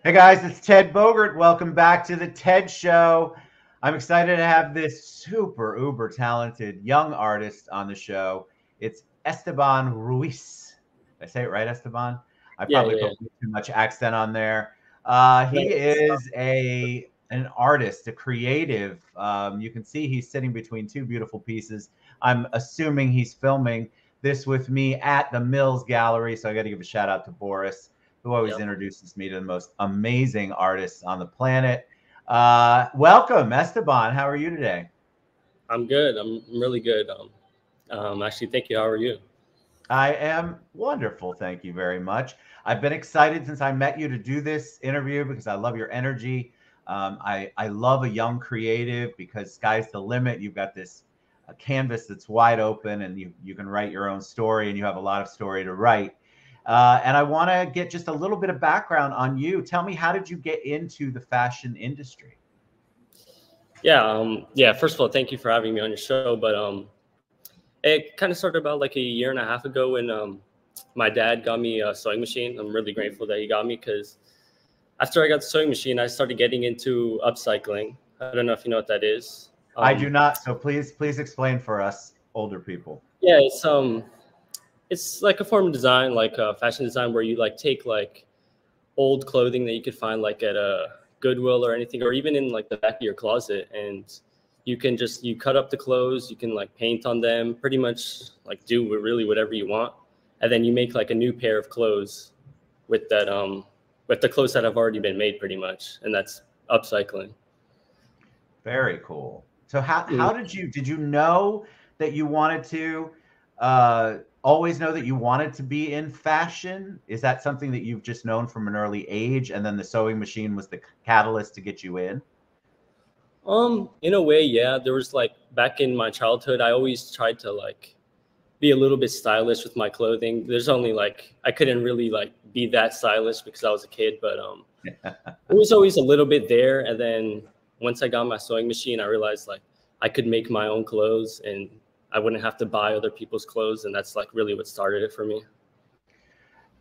Hey guys, it's Ted Bogert. Welcome back to the TED Show. I'm excited to have this super uber talented young artist on the show. It's Esteban Ruiz. Did I say it right, Esteban? I Yeah, probably yeah, put way too much accent on there. yeah. He is an artist, a creative. You can see he's sitting between two beautiful pieces. I'm assuming he's filming this with me at the Mills Gallery, so I got to give a shout out to Boris, who always Yep. introduces me to the most amazing artists on the planet. Welcome, Esteban. How are you today? I'm good. I'm really good. Actually, thank you. How are you? I am wonderful. Thank you very much. I've been excited since I met you to do this interview because I love your energy. I love a young creative because sky's the limit. You've got this a canvas that's wide open and you can write your own story and you have a lot of story to write. And I want to get just a little bit of background on you. Tell me, how did you get into the fashion industry? Yeah. First of all, thank you for having me on your show. But it kind of started about like a year and a half ago when my dad got me a sewing machine. I'm really grateful that he got me because after I got the sewing machine, I started getting into upcycling. I don't know if you know what that is. I do not. So please explain for us older people. Yeah, it's like a form of design, like fashion design, where you like take like old clothing that you could find like at a Goodwill or anything, or even in like the back of your closet, and you cut up the clothes, you can like paint on them, pretty much like do really whatever you want, and then you make like a new pair of clothes with that with the clothes that have already been made, pretty much, and that's upcycling. Very cool. So how did you know that you wanted to always know that you wanted to be in fashion? Is that something that you've just known from an early age, and then the sewing machine was the catalyst to get you in? In a way, yeah. There was like back in my childhood, I always tried to like be a little bit stylish with my clothing. There's only like I couldn't really like be that stylish because I was a kid, but it was always a little bit there. And then once I got my sewing machine, I realized like I could make my own clothes and I wouldn't have to buy other people's clothes. And that's like really what started it for me.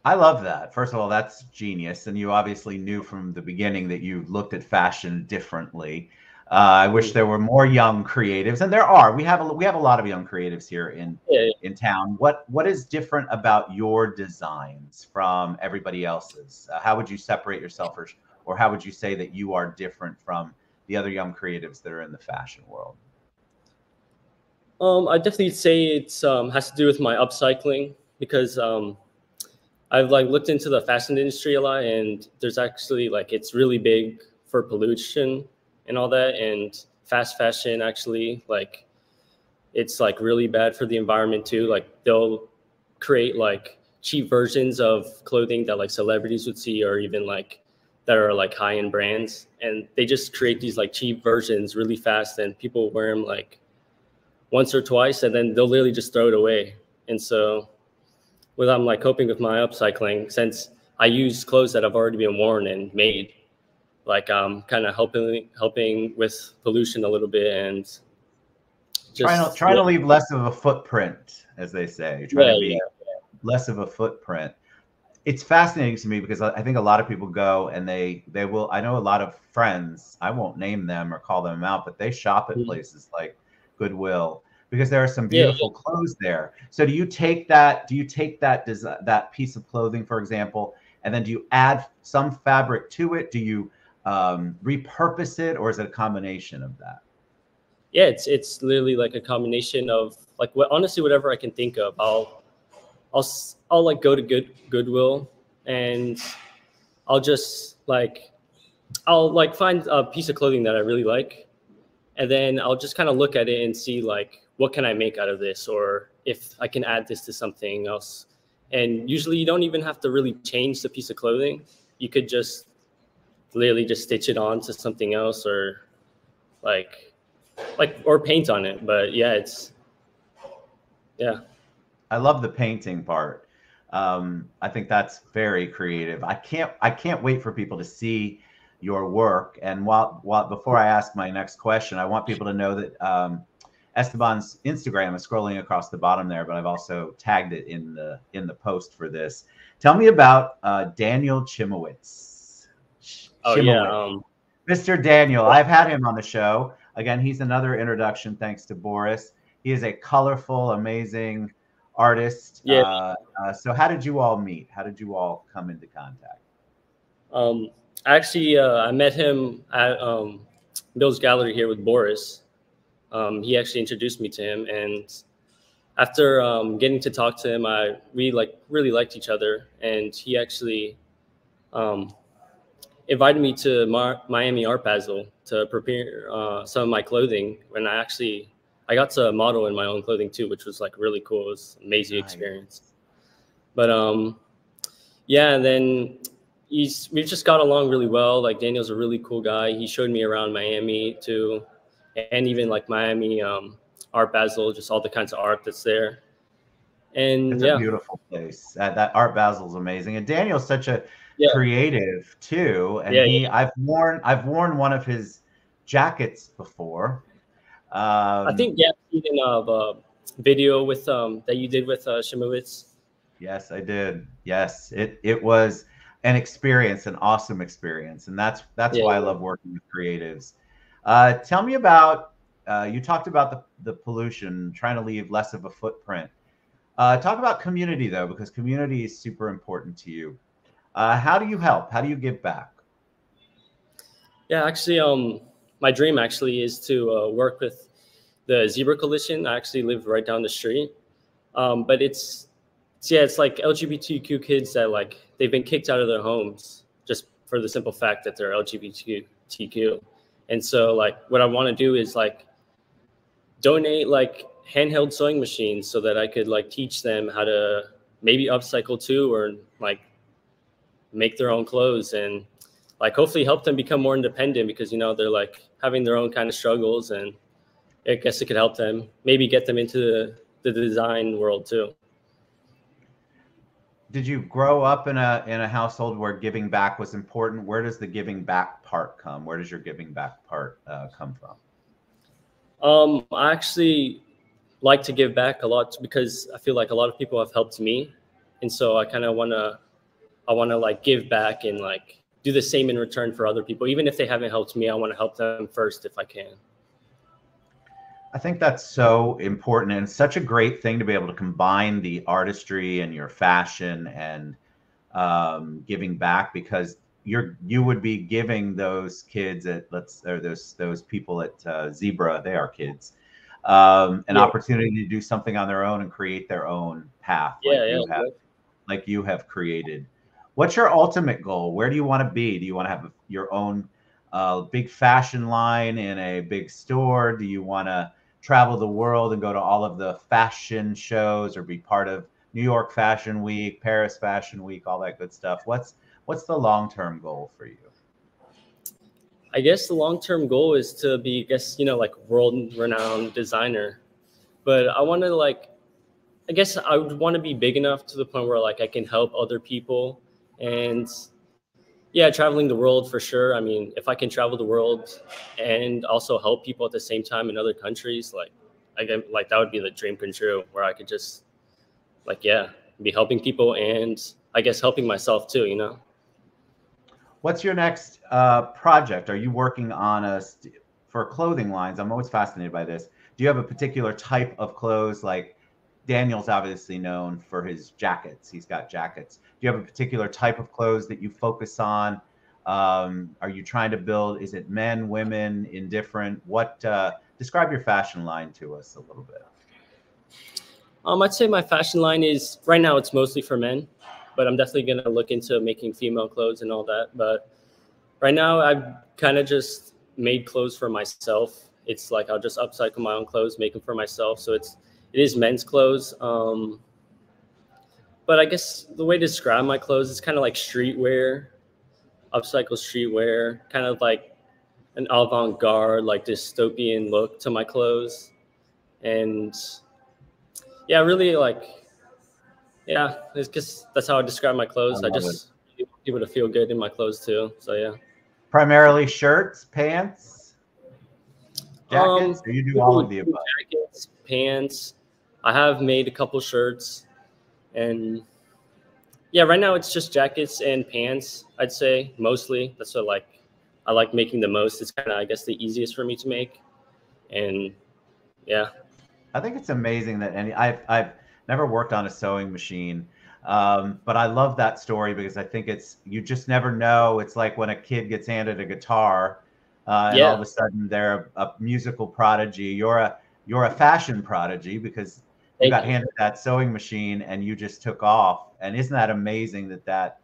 I love that. First of all, that's genius. And you obviously knew from the beginning that you looked at fashion differently. I wish there were more young creatives, and there are. We have a lot of young creatives here Yeah. in town. What is different about your designs from everybody else's? How would you separate yourself, or how would you say that you are different from the other young creatives that are in the fashion world? I definitely say it's has to do with my upcycling because I've like looked into the fashion industry a lot, and there's actually like it's really big for pollution and all that, and fast fashion actually like it's like really bad for the environment too. Like they'll create like cheap versions of clothing that like celebrities would see, or even like that are like high end brands, and they just create these like cheap versions really fast, and people wear them like once or twice, and then they'll literally just throw it away. And so what I'm like hoping with my upcycling, since I use clothes that have already been worn and made, like I'm kind of helping with pollution a little bit, and just Trying to leave less of a footprint, as they say. Trying to be less of a footprint. It's fascinating to me because I think a lot of people go and they will. I know a lot of friends. I won't name them or call them out, but they shop at places like Goodwill because there are some beautiful clothes there. So do you take that? Do you take that piece of clothing, for example, and then do you add some fabric to it? Do you repurpose it, or is it a combination of that? Yeah, it's literally like a combination of like honestly whatever I can think of. I'll like go to Goodwill, and I'll just like I'll like find a piece of clothing that I really like, and then I'll just kind of look at it and see like what can I make out of this, or if I can add this to something else. And usually you don't even have to really change the piece of clothing. You could just literally just stitch it on to something else, or like or paint on it. But yeah. I love the painting part. I think that's very creative. I can't wait for people to see your work. And while before I ask my next question, I want people to know that Esteban's Instagram is scrolling across the bottom there, but I've also tagged it in the post for this. Tell me about Daniel Chimowitz. Oh Chimowitz. yeah, Mr. Daniel. I've had him on the show. Again, he's another introduction thanks to Boris. He is a colorful, amazing artist. yeah. So how did you all meet? How did you all come into contact? Actually, I met him at Bill's Gallery here with Boris. He actually introduced me to him, and after getting to talk to him, we really liked each other, and he actually invited me to Miami Art Basel to prepare some of my clothing. When I got to model in my own clothing too, which was like really cool. It was an amazing experience. But yeah, and then we've just got along really well. Like Daniel's a really cool guy. He showed me around Miami too, and even like Miami Art Basel, just all the kinds of art that's there. And it's a beautiful place. That Art Basel is amazing, and Daniel's such a creative too. And I've worn one of his jackets before. I think in a video with that you did with Chimowitz. Yes, I did. Yes, it was an experience, an awesome experience, and that's why I love working with creatives. Tell me about you talked about the pollution, trying to leave less of a footprint. Talk about community though, because community is super important to you. How do you help? How do you give back? Yeah, actually, my dream actually is to work with the Zebra Coalition. I actually live right down the street, but it's like LGBTQ kids that they've been kicked out of their homes just for the simple fact that they're LGBTQ. And so what I want to do is donate handheld sewing machines so that I could teach them how to maybe upcycle too, or make their own clothes, and hopefully help them become more independent, because they're having their own kind of struggles, and I guess it could help them maybe get them into the design world too. Did you grow up in a household where giving back was important? Where does the giving back part come? Where does your giving back part come from? I actually like to give back a lot because I feel like a lot of people have helped me, and so I kind of want to give back and do the same in return for other people. Even if they haven't helped me, I want to help them first if I can. I think that's so important, and such a great thing to be able to combine the artistry and your fashion and giving back, because you would be giving those kids at those people at Zebra, they are kids, an opportunity to do something on their own and create their own path, like you have created. What's your ultimate goal? Where do you want to be? Do you want to have your own big fashion line in a big store? Do you want to travel the world and go to all of the fashion shows, or be part of New York Fashion Week, Paris Fashion Week, all that good stuff? What's the long-term goal for you? I guess the long-term goal is to be, world-renowned designer. But I want to I guess I would want to be big enough to the point where I can help other people. And yeah, traveling the world for sure. I mean, if I can travel the world and also help people at the same time in other countries, that would be the dream come true, where I could just be helping people, and I guess helping myself too, What's your next project? Are you working on for clothing lines? I'm always fascinated by this. Do you have a particular type of clothes? Like Daniel's obviously known for his jackets. He's got jackets. Do you have a particular type of clothes that you focus on? Are you trying to build, is it men, women, indifferent? Describe your fashion line to us a little bit. I'd say my fashion line is, right now it's mostly for men, but I'm definitely going to look into making female clothes and all that. But right now I've kind of just made clothes for myself. It's I'll just upcycle my own clothes, make them for myself. So it is men's clothes. But I guess the way to describe my clothes is kind of like streetwear, upcycle streetwear, kind of like an avant-garde, dystopian look to my clothes. And yeah, really it's just, that's how I describe my clothes. I just want people to feel good in my clothes too. So yeah. Primarily shirts, pants, jackets, or you do all of the above? Jackets, pants. I have made a couple shirts, and Yeah, right now it's just jackets and pants, I'd say, mostly. That's what I like making the most. It's kind of, I guess, the easiest for me to make. And yeah. I think it's amazing that I've never worked on a sewing machine, but I love that story because I think you just never know. It's like when a kid gets handed a guitar, and all of a sudden they're a musical prodigy. You're a fashion prodigy because you got handed that sewing machine and you just took off. And isn't that amazing that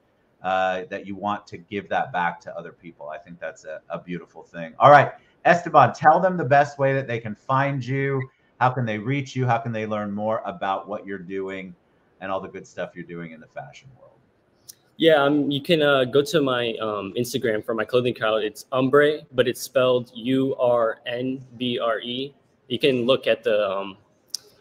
you want to give that back to other people? I think that's a beautiful thing. All right, Esteban, tell them the best way that they can find you. How can they reach you? How can they learn more about what you're doing and all the good stuff you're doing in the fashion world? Yeah, you can go to my Instagram for my clothing account. It's Umbre, but it's spelled URNBRE. You can look at the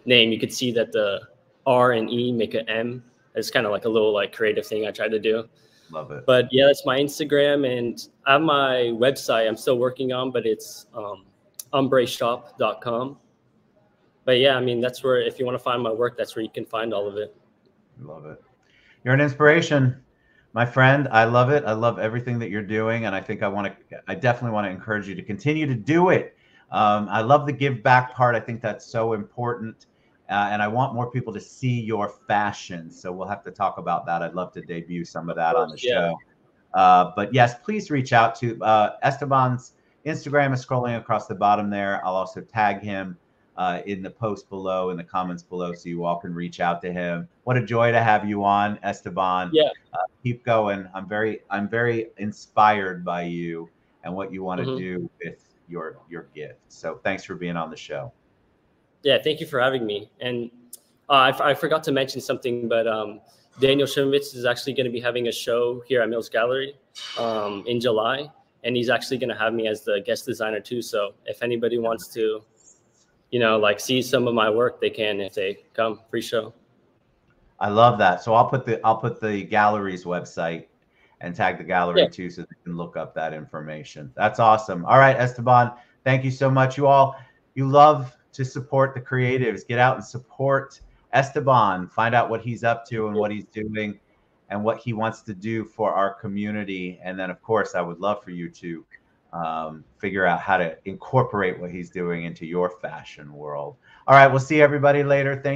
name. You can see that the R and E make an M. It's kind of like a little creative thing I try to do. Love it. But yeah, that's my Instagram, and I have my website I'm still working on, but it's umbreshop.com. But yeah, I mean, that's where, if you want to find my work, that's where you can find all of it. Love it. You're an inspiration, my friend. I love it. I love everything that you're doing. And I think I definitely want to encourage you to continue to do it. I love the give back part. I think that's so important. And I want more people to see your fashion. So we'll have to talk about that. I'd love to debut some of that on the show. But yes, please reach out to Esteban's Instagram is scrolling across the bottom there. I'll also tag him in the post below, in the comments below, so you all can reach out to him. What a joy to have you on, Esteban. Yeah. Keep going. I'm very inspired by you and what you want to do with your gift. So thanks for being on the show. Yeah, thank you for having me. And I forgot to mention something, but Daniel Chimowitz is actually going to be having a show here at Mills Gallery in July, and he's actually going to have me as the guest designer too. So if anybody wants to, see some of my work, they can if they come. Free show. I love that. So I'll put the gallery's website and tag the gallery too, so they can look up that information. That's awesome. All right, Esteban, thank you so much. You love to support the creatives. Get out and support Esteban. Find out what he's up to and what he's doing and what he wants to do for our community. And then, of course, I would love for you to figure out how to incorporate what he's doing into your fashion world. All right, we'll see everybody later. Thank you.